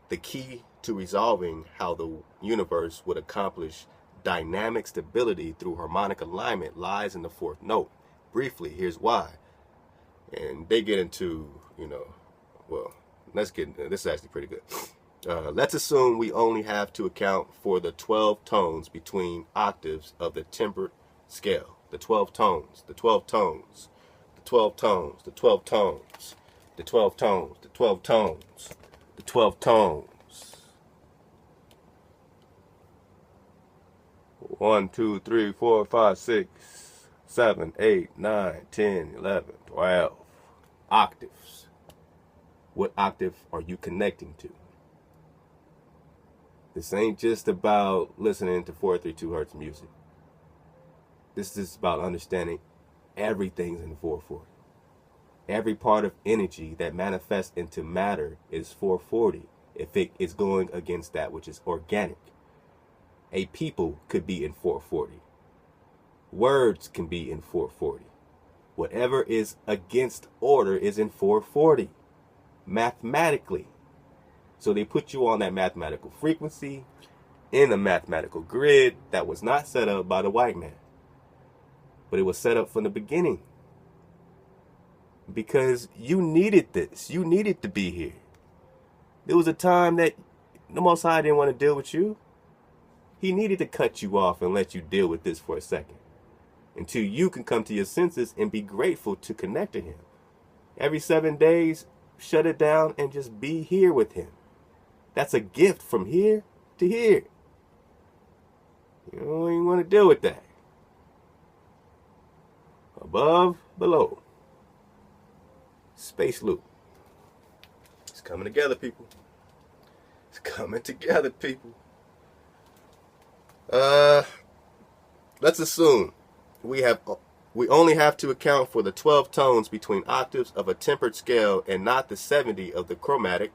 S1: The key to resolving how the universe would accomplish dynamic stability through harmonic alignment lies in the fourth note. Briefly, here's why. And they get into, let's get into this. Is actually pretty good. Let's assume we only have to account for the 12 tones between octaves of the tempered scale. The 12 tones, the 12 tones, the 12 tones, the 12 tones, the 12 tones, the 12 tones, the 12 tones. 1, 2, 3, 4, 5, 6, 7, 8, 9, 10, 11, 12 octaves. What octave are you connecting to? This ain't just about listening to 432 hertz music. This is about understanding everything's in 440. Every part of energy that manifests into matter is 440 if it is going against that which is organic. A people could be in 440. Words can be in 440. Whatever is against order is in 440. Mathematically. So they put you on that mathematical frequency in a mathematical grid that was not set up by the white man. But it was set up from the beginning. Because you needed this. You needed to be here. There was a time that the Most High didn't want to deal with you. He needed to cut you off and let you deal with this for a second. Until you can come to your senses and be grateful to connect to him. Every 7 days, shut it down and just be here with him. That's a gift from here to here. You don't even want to deal with that. Above, below. Space loop. It's coming together, people. It's coming together, people. Uh, let's assume we only have to account for the 12 tones between octaves of a tempered scale and not the 70 of the chromatic,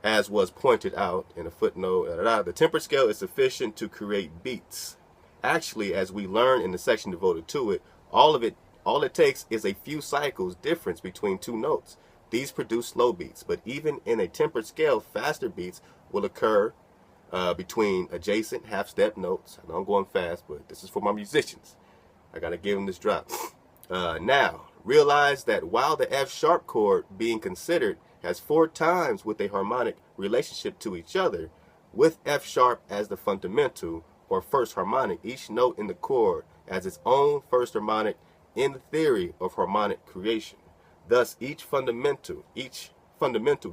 S1: as was pointed out in a footnote. The tempered scale is sufficient to create beats. Actually, as we learn in the section devoted to it, all it takes is a few cycles difference between two notes. These produce slow beats, but even in a tempered scale, faster beats will occur between adjacent half-step notes. I know I'm going fast, but this is for my musicians. I gotta give them this drop. Now, realize that while the F sharp chord being considered has 4 times with a harmonic relationship to each other, with F sharp as the fundamental or first harmonic, each note in the chord as its own first harmonic in the theory of harmonic creation. Thus, each fundamental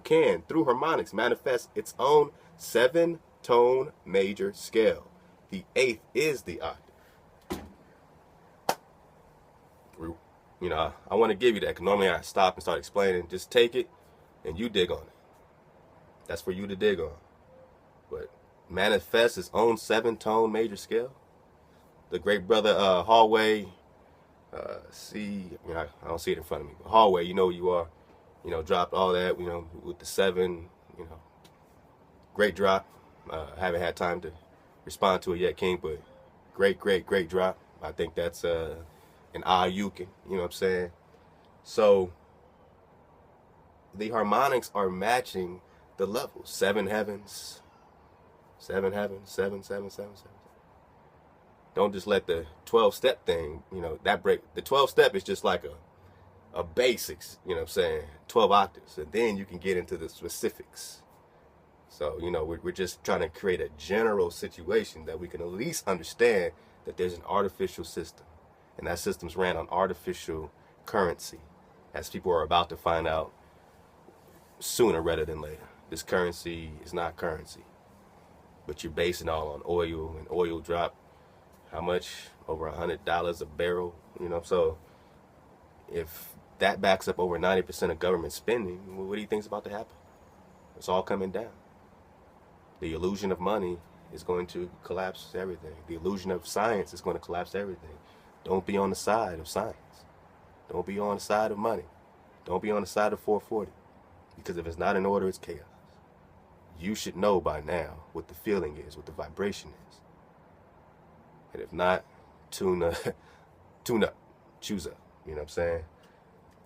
S1: can, through harmonics, manifest its own 7-tone major scale. The 8th is the octave. You know, I want to give you that, because normally I stop and start explaining. Just take it and you dig on it. That's for you to dig on. But manifest its own 7-tone major scale. The great brother Hallway, I don't see it in front of me, but Hallway, you know who you are. You know, dropped all that, you know, with the 7, you know. Great drop. Haven't had time to respond to it yet, King, but great drop. I think that's an Ayukin, you know what I'm saying? So the harmonics are matching the levels. 7 heavens, 7 heavens, 7, 7, 7, 7. Don't just let the 12-step thing, you know, that break. The 12-step is just like a basics, you know what I'm saying? 12 octaves, and then you can get into the specifics. So, you know, we're just trying to create a general situation that we can at least understand that there's an artificial system. And that system's ran on artificial currency, as people are about to find out sooner rather than later. This currency is not currency, but you're basing it all on oil, and oil drop how much? Over $100 a barrel, you know? So if that backs up over 90% of government spending, what do you think's about to happen? It's all coming down. The illusion of money is going to collapse everything. The illusion of science is going to collapse everything. Don't be on the side of science. Don't be on the side of money. Don't be on the side of 440. Because if it's not in order, it's chaos. You should know by now what the feeling is, what the vibration is. And if not, tune up, choose up. You know what I'm saying?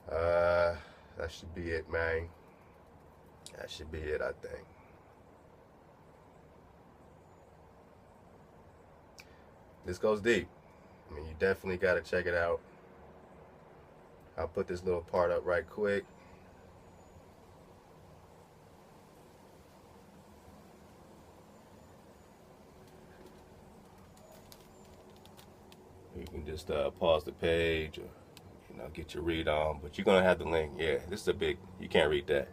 S1: That should be it, man. That should be it, I think. This goes deep. I mean, you definitely got to check it out. I'll put this little part up right quick. You can just pause the page, or get your read on. But you're gonna have the link. Yeah, this is a big. You can't read that.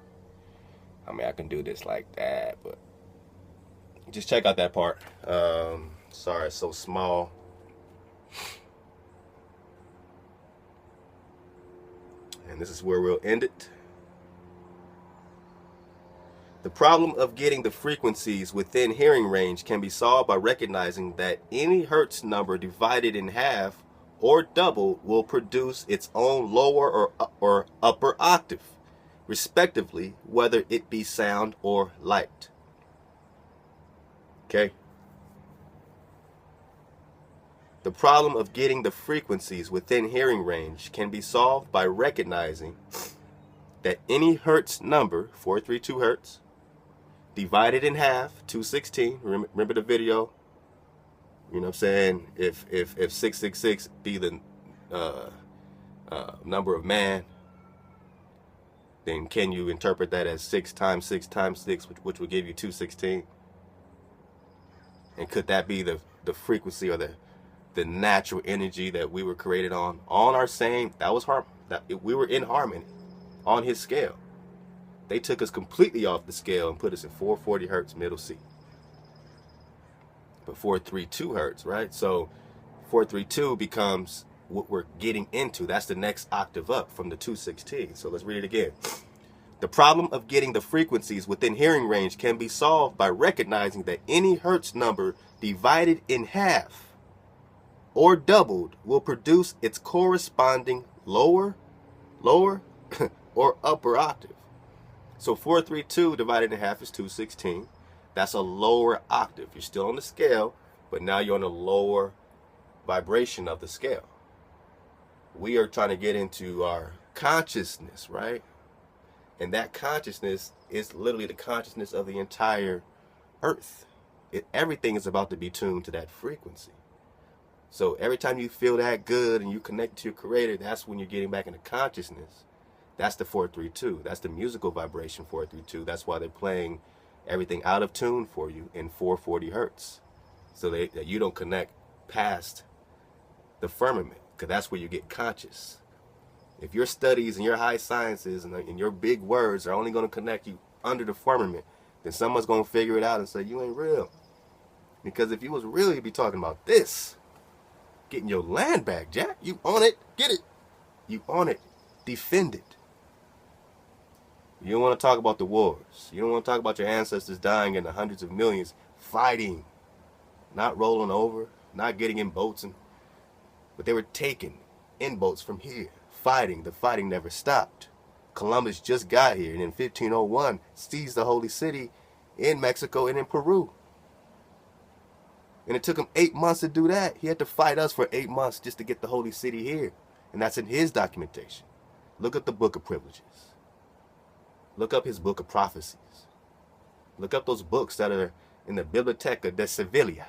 S1: I mean, I can do this like that, but just check out that part. Sorry, it's so small. And this is where we'll end it. The problem of getting the frequencies within hearing range can be solved by recognizing that any hertz number divided in half or double will produce its own lower or upper octave, respectively, whether it be sound or light. Okay? The problem of getting the frequencies within hearing range can be solved by recognizing that any hertz number, 432 hertz, divided in half, 216, remember the video? You know what I'm saying? If 666 be the number of man, then can you interpret that as 6 times 6 times 6, which would give you 216? And could that be the frequency or the natural energy that we were created on our same, we were in harmony on his scale. They took us completely off the scale and put us in 440 hertz middle C. But 432 hertz, right? So 432 becomes what we're getting into. That's the next octave up from the 216. So let's read it again. The problem of getting the frequencies within hearing range can be solved by recognizing that any hertz number divided in half or doubled will produce its corresponding lower, or upper octave. So 432 divided in half is 216. That's a lower octave. You're still on the scale, but now you're on a lower vibration of the scale. We are trying to get into our consciousness, right? And that consciousness is literally the consciousness of the entire earth. Everything is about to be tuned to that frequency. So every time you feel that good and you connect to your creator, that's when you're getting back into consciousness. That's the 432. That's the musical vibration 432. That's why they're playing everything out of tune for you in 440 hertz. So that you don't connect past the firmament, because that's where you get conscious. If your studies and your high sciences and your big words are only going to connect you under the firmament, then someone's going to figure it out and say, you ain't real. Because if you was real, you'd be talking about this. Getting your land back, Jack. You on it. Get it. You on it. Defend it. You don't want to talk about the wars. You don't want to talk about your ancestors dying in the hundreds of millions, fighting, not rolling over, not getting in boats, but they were taken in boats from here, fighting. The fighting never stopped. Columbus just got here, and in 1501 seized the holy city in Mexico and in Peru. And it took him 8 months to do that. He had to fight us for 8 months just to get the holy city here. And that's in his documentation. Look at the Book of Privileges. Look up his Book of Prophecies. Look up those books that are in the Biblioteca de Sevilla.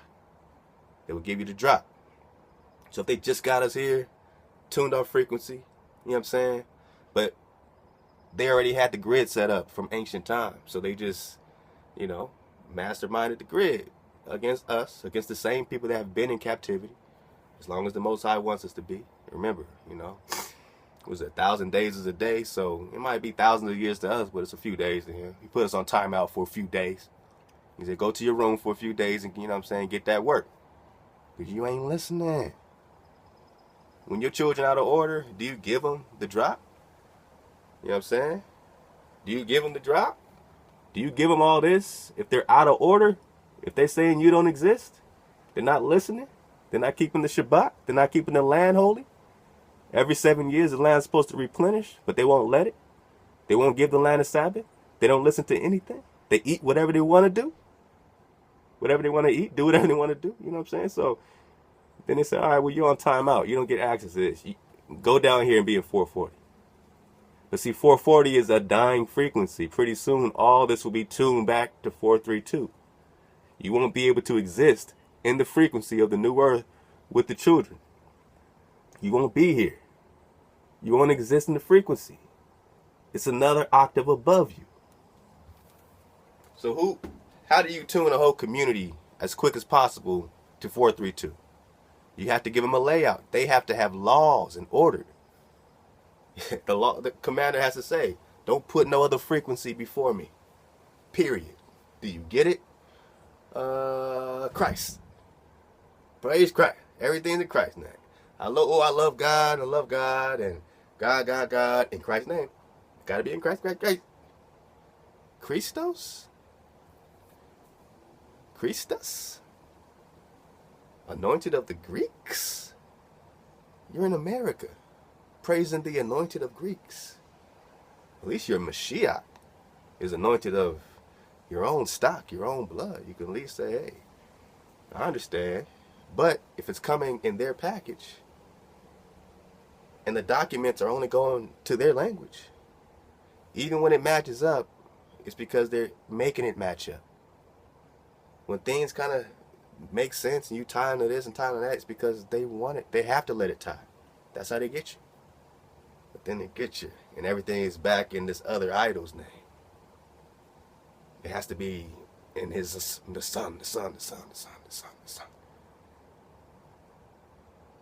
S1: They will give you the drop. So if they just got us here, tuned our frequency, you know what I'm saying? But they already had the grid set up from ancient times. So they just, masterminded the grid against us, against the same people that have been in captivity, as long as the Most High wants us to be. Remember, it was 1,000 days is a day, so it might be thousands of years to us, but it's a few days to him. He put us on timeout for a few days. He said, go to your room for a few days and, get that work. Because you ain't listening. When your children out of order, do you give them the drop? You know what I'm saying? Do you give them the drop? Do you give them all this? If they're out of order, if they're saying you don't exist, they're not listening, they're not keeping the Shabbat, they're not keeping the land holy. Every 7 years, the land's supposed to replenish, but they won't let it. They won't give the land a Sabbath. They don't listen to anything. They eat whatever they want to do. Whatever they want to eat, do whatever they want to do. You know what I'm saying? So then they say, all right, well, you're on timeout. You don't get access to this. You go down here and be in 440. But see, 440 is a dying frequency. Pretty soon, all this will be tuned back to 432. You won't be able to exist in the frequency of the new earth with the children. You won't be here. You won't exist in the frequency. It's another octave above you. So how do you tune a whole community as quick as possible to 432? You have to give them a layout. They have to have laws and order. The commander has to say, don't put no other frequency before me. Period. Do you get it? Christ. Praise Christ. Everything's in Christ's name. I love God, and God, in Christ's name. Gotta be in Christ. Christos? Anointed of the Greeks? You're in America, praising the anointed of Greeks. At least your Mashiach is anointed of your own stock, your own blood. You can at least say, hey, I understand. But if it's coming in their package, and the documents are only going to their language, even when it matches up, it's because they're making it match up. When things kind of make sense and you tie into this and tie into that, it's because they want it. They have to let it tie. That's how they get you. But then they get you, and everything is back in this other idol's name. It has to be in the sun.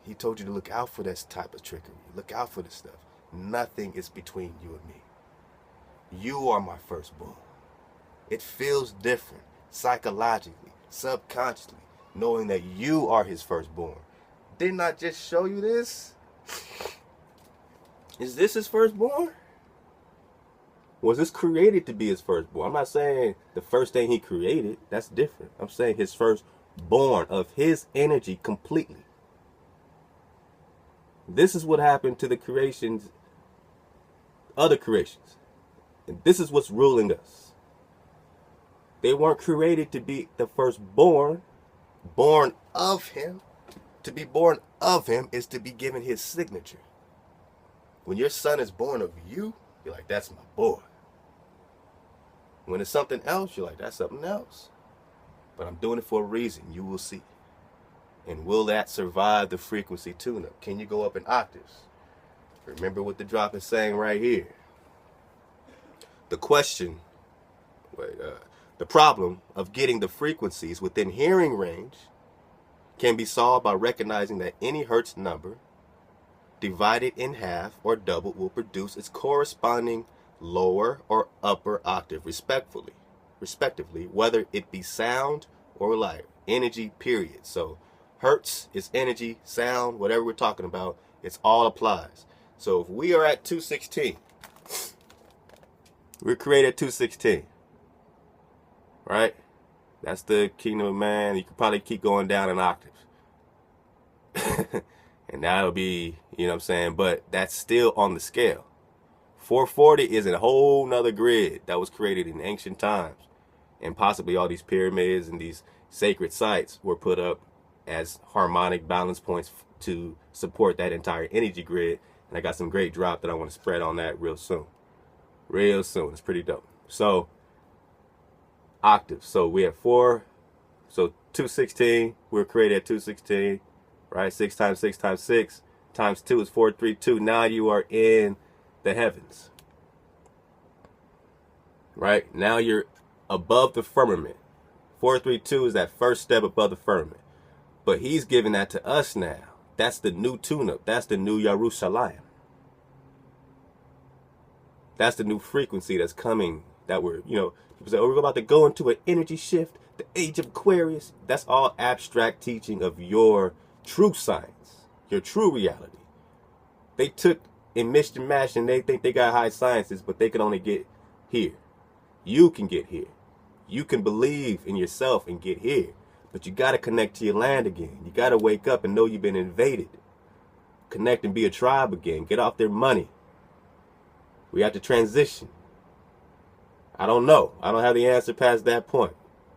S1: He told you to look out for this type of trickery. Look out for this stuff. Nothing is between you and me. You are my firstborn. It feels different, psychologically, subconsciously, knowing that you are his firstborn. Didn't I just show you this? Is this his firstborn? Was this created to be his firstborn? I'm not saying the first thing he created. That's different. I'm saying his firstborn of his energy completely. This is what happened to the creations, other creations. And this is what's ruling us. They weren't created to be the firstborn, born of him. To be born of him is to be given his signature. When your son is born of you, you're like, that's my boy. When it's something else, you're like, that's something else. But I'm doing it for a reason. You will see. And will that survive the frequency tune-up? Can you go up in octaves? Remember what the drop is saying right here. The problem of getting the frequencies within hearing range can be solved by recognizing that any hertz number divided in half or doubled will produce its corresponding lower or upper octave respectively, whether it be sound or light. Energy, period. So hertz is energy, sound, whatever we're talking about, it's all applies. So if we are at 216, we're created at 216, right? That's the kingdom of man. You could probably keep going down in octaves. And that'll be, you know what I'm saying? But that's still on the scale. 440 is a whole nother grid that was created in ancient times. And possibly all these pyramids and these sacred sites were put up as harmonic balance points to support that entire energy grid. And I got some great drop that I want to spread on that real soon. Real soon. It's pretty dope. So, octaves. So we have 4. So 216. We're created at 216. Right? 6 times 6 times 6 times 2 is 432. Now you are in the heavens. Right? Now you're above the firmament. 432 is that first step above the firmament. But he's giving that to us now. That's the new tune-up. That's the new Yerushalayim. That's the new frequency that's coming. That we're, people say, oh, we're about to go into an energy shift, the age of Aquarius. That's all abstract teaching of your true science, your true reality. They took and mixed and matched, and they think they got high sciences, but they can only get here. You can get here. You can believe in yourself and get here. But you got to connect to your land again. You got to wake up and know you've been invaded. Connect and be a tribe again. Get off their money. We have to transition. I don't know. I don't have the answer past that point.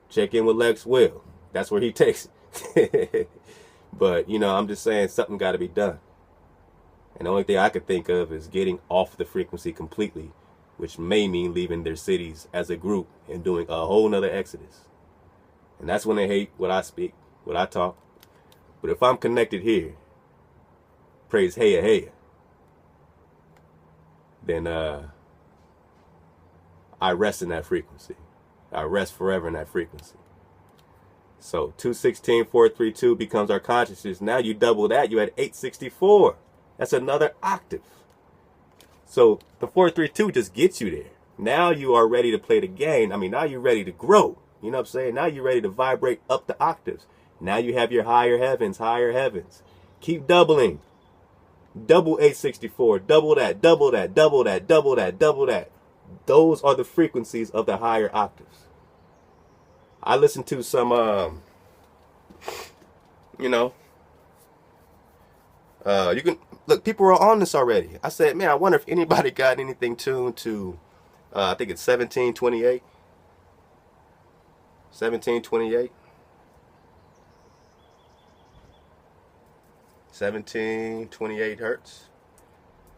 S1: Check in with Lex Will. That's where he takes it. But, I'm just saying something got to be done. And the only thing I could think of is getting off the frequency completely, which may mean leaving their cities as a group and doing a whole nother exodus. And that's when they hate what I speak, what I talk. But if I'm connected here, praise Heya Heya, then I rest in that frequency. I rest forever in that frequency. So 216, 432 becomes our consciousness. Now you double that, you're at 864. That's another octave. So the 432 just gets you there. Now you are ready to play the game. Now you're ready to grow. You know what I'm saying? Now you're ready to vibrate up the octaves. Now you have your higher heavens, higher heavens. Keep doubling. Double 864. Double that, double that, double that, double that, double that. Those are the frequencies of the higher octaves. I listened to some, you can, look, people are on this already. I said, man, I wonder if anybody got anything tuned to, I think it's 1728. 1728. 1728 hertz.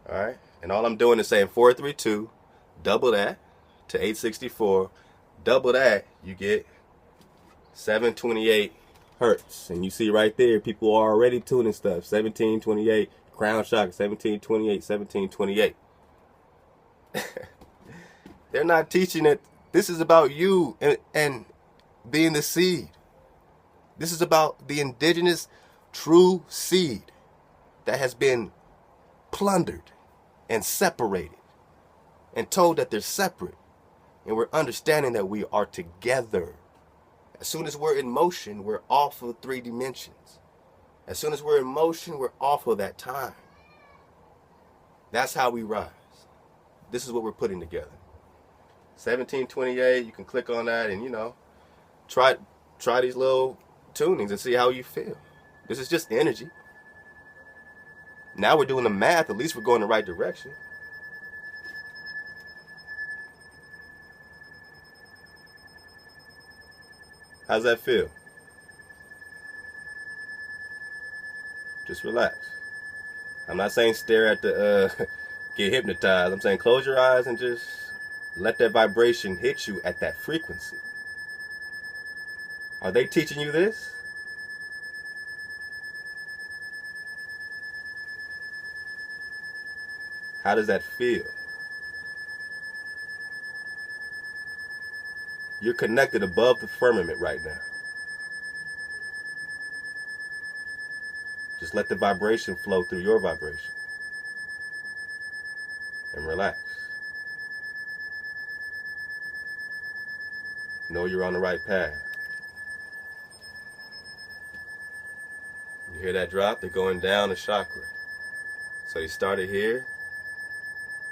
S1: All right. And all I'm doing is saying 432, double that to 864. Double that, you get 728 hertz. And you see right there, people are already tuning stuff. 1728, crown shock, 1728, 1728. They're not teaching it. This is about you and being the seed. This is about the indigenous true seed that has been plundered and separated and told that they're separate. And we're understanding that we are together. As soon as we're in motion, we're off of 3 dimensions. As soon as we're in motion, we're off of that time. That's how we rise. This is what we're putting together. 1728. You can click on that and, you know, try these little tunings and see how you feel. This is just energy. Now we're doing the math. At least we're going the right direction. How's that feel? Just relax. I'm not saying stare at the get hypnotized. I'm saying close your eyes and just let that vibration hit you at that frequency. Are they teaching you this? How does that feel? You're connected above the firmament right now. Just let the vibration flow through your vibration. And relax. Know you're on the right path. You hear that drop? They're going down the chakra. So they started here,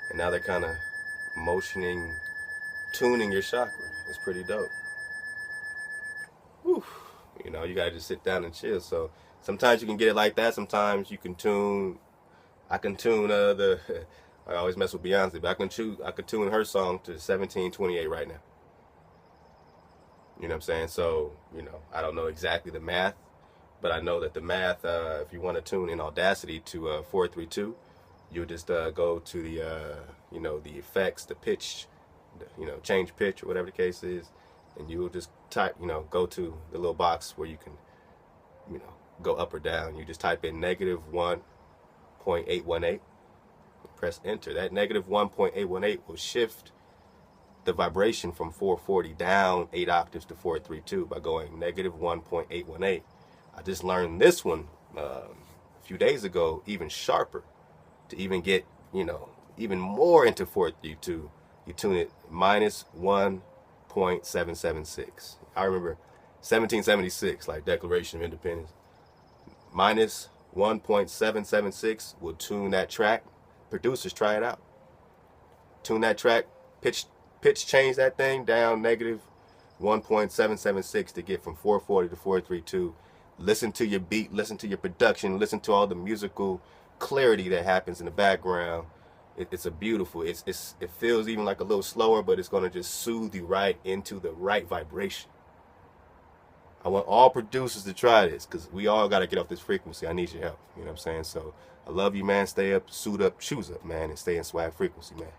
S1: and now they're kind of motioning, tuning your chakra. It's pretty dope. Whew. You know, you gotta just sit down and chill. So sometimes you can get it like that. Sometimes you can tune. I can tune I always mess with Beyonce, but I can tune her song to 1728 right now. You know what I'm saying? So, you know, I don't know exactly the math, but I know that the math, if you want to tune in Audacity to 432, you just go to the, you know, the effects, the pitch, you know, change pitch or whatever the case is, and you will just type, you know, go to the little box where you can, you know, go up or down. You just type in -1.818, press enter. That -1.818 will shift the vibration from 440 down 8 octaves to 432 by going -1.818. I just learned this one a few days ago, even sharper, to even get, you know, even more into 432. You tune it -1.776. I remember 1776, like Declaration of Independence. -1.776 will tune that track. Producers, try it out. Tune that track, pitch change that thing down -1.776 to get from 440 to 432. Listen to your beat, listen to your production, listen to all the musical clarity that happens in the background. It's a beautiful, it feels even like a little slower, but it's going to just soothe you right into the right vibration. I want all producers to try this, because we all got to get off this frequency. I need your help. You know what I'm saying? So I love you, man. Stay up, suit up, shoes up, man, and stay in swag frequency, man.